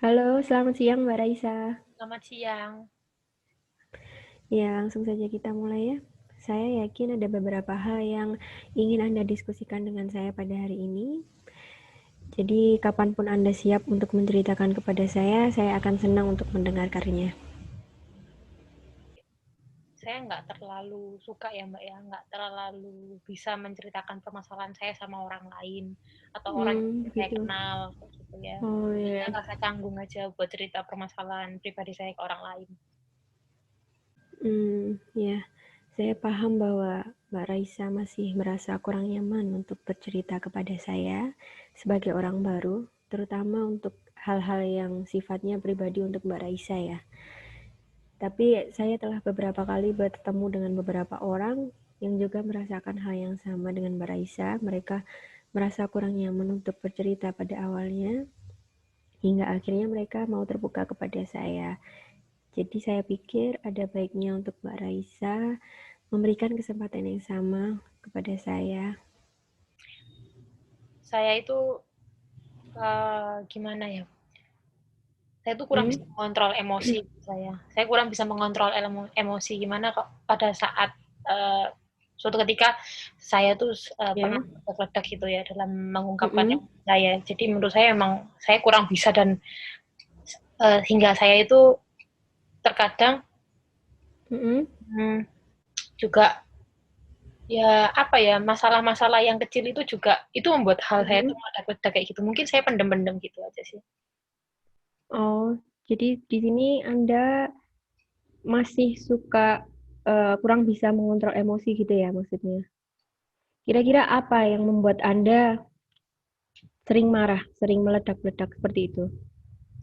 Halo, selamat siang Mbak Raisa. Selamat siang. Ya, langsung saja kita mulai ya. Saya yakin ada beberapa hal yang ingin Anda diskusikan dengan saya pada hari ini. Jadi, kapanpun Anda siap untuk menceritakan kepada saya akan senang untuk mendengarkannya. Saya nggak terlalu suka ya Mbak ya, nggak terlalu bisa menceritakan permasalahan saya sama orang lain atau orang yang saya Begitu. kenal gitu ya. Oh Saya ya. ngerasa canggung aja buat cerita permasalahan pribadi saya ke orang lain. Ya. Saya paham bahwa Mbak Raisa masih merasa kurang nyaman untuk bercerita kepada saya sebagai orang baru, terutama untuk hal-hal yang sifatnya pribadi untuk Mbak Raisa ya. Tapi saya telah beberapa kali bertemu dengan beberapa orang yang juga merasakan hal yang sama dengan Mbak Raisa. Mereka merasa kurang nyaman untuk bercerita pada awalnya, hingga akhirnya mereka mau terbuka kepada saya. Jadi saya pikir ada baiknya untuk Mbak Raisa memberikan kesempatan yang sama kepada saya. Saya itu gimana ya? Saya tuh kurang Hmm? bisa mengontrol emosi saya. Saya kurang bisa mengontrol emosi gimana kok pada saat suatu ketika saya tuh pernah Ya. meledak gitu ya dalam mengungkapkan Mm-mm. emosi saya. Jadi menurut saya emang saya kurang bisa dan hingga saya itu terkadang Mm-mm. hmm, juga ya apa ya masalah-masalah yang kecil itu juga itu membuat hal saya tuh Mm-mm. meledak-ledak kayak gitu. Mungkin saya pendem-pendem gitu aja sih. Oh, jadi di sini Anda masih suka kurang bisa mengontrol emosi gitu ya maksudnya? Kira-kira apa yang membuat Anda sering marah, sering meledak-ledak seperti itu?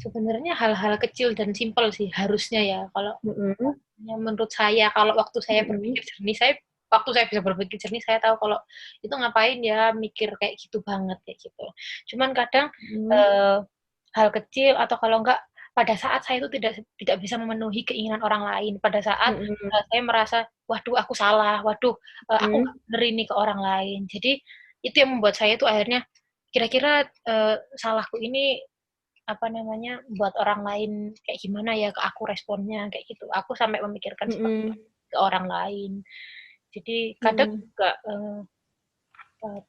Sebenarnya hal-hal kecil dan simpel sih harusnya ya. Kalau Mhm, menurut saya kalau waktu saya mhm, berpikir jernih, waktu saya bisa berpikir jernih saya tahu kalau itu ngapain ya mikir kayak gitu banget kayak gitu. Cuman kadang mhm, eh, hal kecil atau kalau enggak pada saat saya itu tidak tidak bisa memenuhi keinginan orang lain, pada saat mhm, saya merasa waduh aku salah, waduh aku nggak mhm, bener ini ke orang lain. Jadi itu yang membuat saya itu akhirnya kira-kira salahku ini apa namanya buat orang lain kayak gimana ya ke aku responnya kayak gitu. Aku sampai memikirkan seperti mhm, ke orang lain. Jadi kadang mhm. juga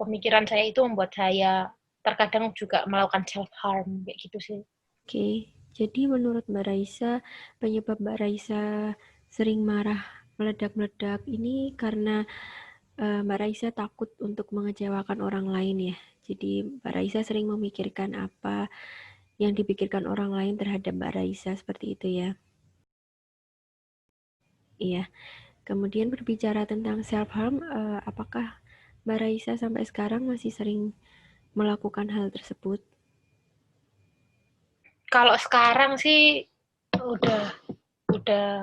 pemikiran saya itu membuat saya terkadang juga melakukan self harm kayak gitu sih. Oke, jadi menurut Mbak Raisa, penyebab Mbak Raisa sering marah, meledak-meledak ini karena Mbak Raisa takut untuk mengecewakan orang lain ya. Jadi Mbak Raisa sering memikirkan apa yang dipikirkan orang lain terhadap Mbak Raisa seperti itu ya. Iya. Kemudian berbicara tentang self harm, apakah Mbak Raisa sampai sekarang masih sering melakukan hal tersebut? Kalau sekarang sih udah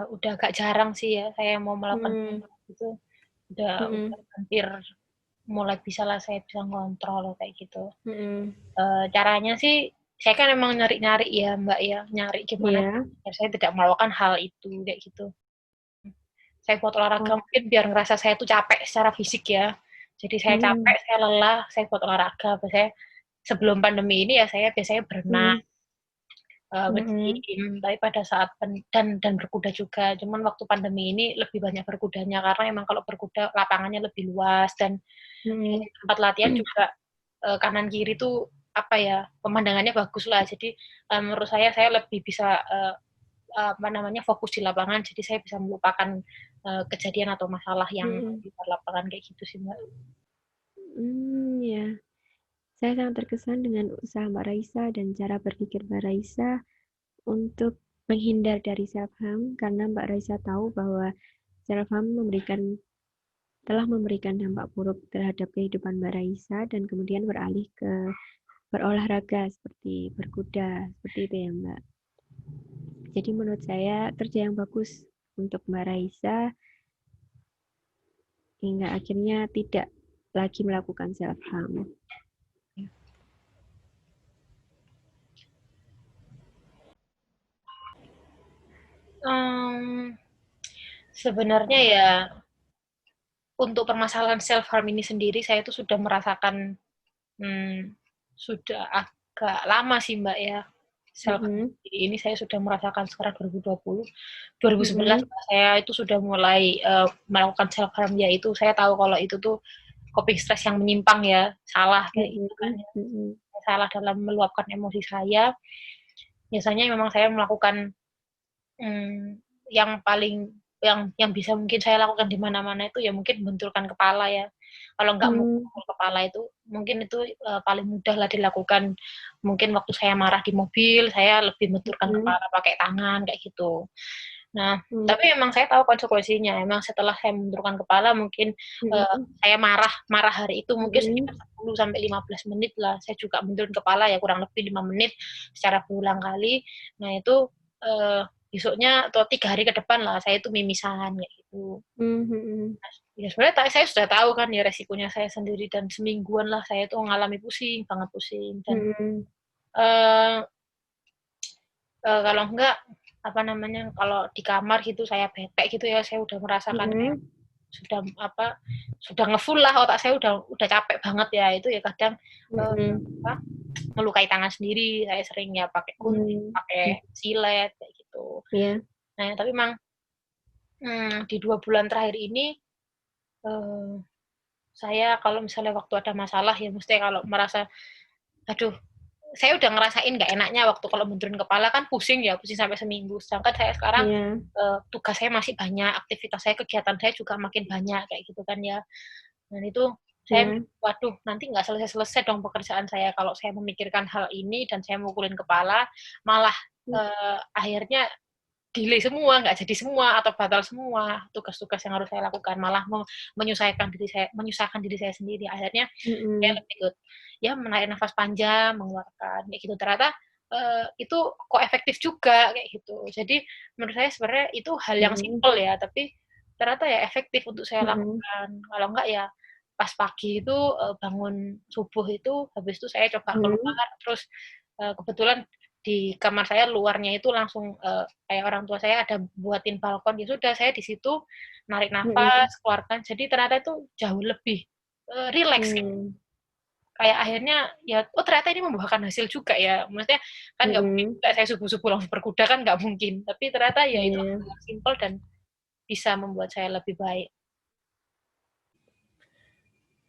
udah agak jarang sih ya saya mau melakukan Hmm, itu udah mm-mm, hampir mulai bisa lah saya bisa ngontrol kayak gitu. mm-mm. Caranya sih saya kan emang nyari-nyari ya Mbak ya, nyari gimana Iya. biar saya tidak melakukan hal itu kayak gitu. Saya buat olahraga Oh, mungkin biar ngerasa saya tuh capek secara fisik ya. Jadi saya capek, mm-mm, saya lelah, saya buat olahraga. Biasanya sebelum pandemi ini ya saya biasanya berenang, mm-mm, mm-mm, nge-gym, tapi pada saat dan berkuda juga. Cuman waktu pandemi ini lebih banyak berkudanya karena emang kalau berkuda lapangannya lebih luas dan mm-mm, tempat latihan juga kanan kiri tuh apa ya pemandangannya bagus lah. Jadi menurut saya lebih bisa apa namanya fokus di lapangan. Jadi saya bisa melupakan kejadian atau masalah yang mm-mm. di luar lapangan kayak gitu sih Mbak. Ya. Saya sangat terkesan dengan usaha Mbak Raisa dan cara berpikir Mbak Raisa untuk menghindar dari self harm karena Mbak Raisa tahu bahwa self harm telah memberikan dampak buruk terhadap kehidupan Mbak Raisa dan kemudian beralih ke berolahraga seperti berkuda seperti itu ya Mbak. Jadi menurut saya kerja yang bagus untuk Mbak Raisa hingga akhirnya tidak lagi melakukan self harm. Um, Sebenarnya ya untuk permasalahan self harm ini sendiri saya itu sudah merasakan sudah agak lama sih Mbak ya. self ini saya sudah merasakan sekarang 2020. 2011 saya itu sudah mulai melakukan self harm, yaitu saya tahu kalau itu tuh coping stress yang menyimpang ya, salah kayak gitu kan ya. Salah dalam meluapkan emosi saya. Biasanya memang saya melakukan yang paling yang bisa mungkin saya lakukan di mana-mana itu ya mungkin benturkan kepala ya. Kalau nggak memukul kepala itu mungkin itu paling mudah lah dilakukan. Mungkin waktu saya marah di mobil, saya lebih benturkan kepala pakai tangan kayak gitu. Nah, tapi memang saya tahu konsekuensinya. Memang setelah saya benturkan kepala mungkin saya marah hari itu mungkin sekitar 10 sampai 15 menit lah. Saya juga benturin kepala ya kurang lebih 5 menit secara berulang kali. Nah, itu besoknya atau 3 hari ke depan lah saya itu mimisan kayak gitu. Ya sebenarnya saya sudah tahu kan ya resikonya saya sendiri, dan semingguan lah saya itu mengalami pusing banget, pusing. Dan kalau enggak kalau di kamar gitu saya bete gitu ya, saya udah merasakan sudah ngefull lah otak saya, udah capek banget ya, itu ya kadang melukai tangan sendiri. Saya sering ya pakai gunting, pakai silet kayak gitu. Nah, tapi memang di 2 bulan terakhir ini saya kalau misalnya waktu ada masalah ya mesti kalau merasa aduh, saya udah ngerasain nggak enaknya waktu kalau benturin kepala kan pusing ya, pusing sampai seminggu. Sedangkan saya sekarang tugas saya masih banyak, aktivitas saya, kegiatan saya juga makin banyak kayak gitu kan ya. Dan itu saya waduh, nanti nggak selesai-selesai dong pekerjaan saya kalau saya memikirkan hal ini dan saya mukulin kepala, malah akhirnya delay semua, nggak jadi semua atau batal semua tugas-tugas yang harus saya lakukan, malah menyusahkan diri saya sendiri. Akhirnya saya lebih ya menarik nafas panjang, mengeluarkan kayak gitu. Ternyata itu kok efektif juga kayak gitu. Jadi menurut saya sebenarnya itu hal yang simpel ya, tapi ternyata ya efektif untuk saya lakukan. Kalau enggak ya pas pagi itu bangun subuh itu, habis itu saya coba keluar, terus kebetulan di kamar saya luarnya itu langsung kayak orang tua saya ada buatin balkon, ya sudah saya di situ narik nafas, keluarkan. Jadi ternyata itu jauh lebih rileks gitu. Kayak akhirnya ya ternyata ini membuahkan hasil juga ya. Maksudnya kan nggak mungkin saya subuh-subuh langsung berkuda kan, nggak mungkin. Tapi ternyata ya itu simpel dan bisa membuat saya lebih baik.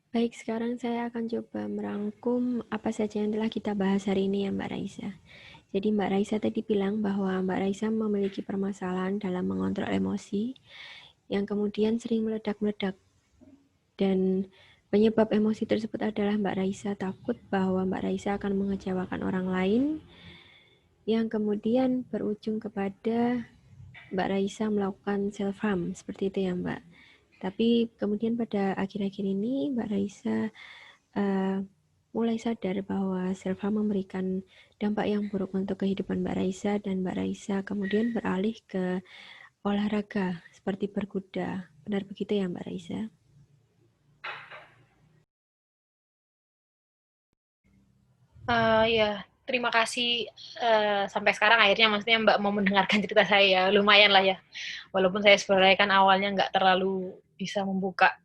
Baik, sekarang saya akan coba merangkum apa saja yang telah kita bahas hari ini ya Mbak Raisa. Jadi Mbak Raisa tadi bilang bahwa Mbak Raisa memiliki permasalahan dalam mengontrol emosi yang kemudian sering meledak-meledak. Dan penyebab emosi tersebut adalah Mbak Raisa takut bahwa Mbak Raisa akan mengecewakan orang lain, yang kemudian berujung kepada Mbak Raisa melakukan self-harm, seperti itu ya Mbak. Tapi kemudian pada akhir-akhir ini Mbak Raisa mulai sadar bahwa self-harm memberikan dampak yang buruk untuk kehidupan Mbak Raisa, dan Mbak Raisa kemudian beralih ke olahraga seperti berkuda. Benar begitu ya Mbak Raisa? Ya, terima kasih sampai sekarang akhirnya maksudnya Mbak mau mendengarkan cerita saya, lumayan lah ya. Walaupun saya sebenarnya kan awalnya nggak terlalu bisa membuka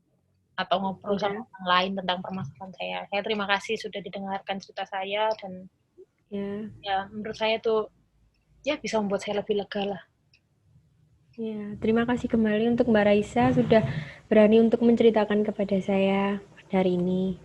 atau ngobrol sama orang lain tentang permasalahan saya. Saya terima kasih sudah didengarkan cerita saya, dan ya menurut saya tuh ya bisa membuat saya lebih lega lah. Ya, terima kasih kembali untuk Mbak Raisa sudah berani untuk menceritakan kepada saya hari ini.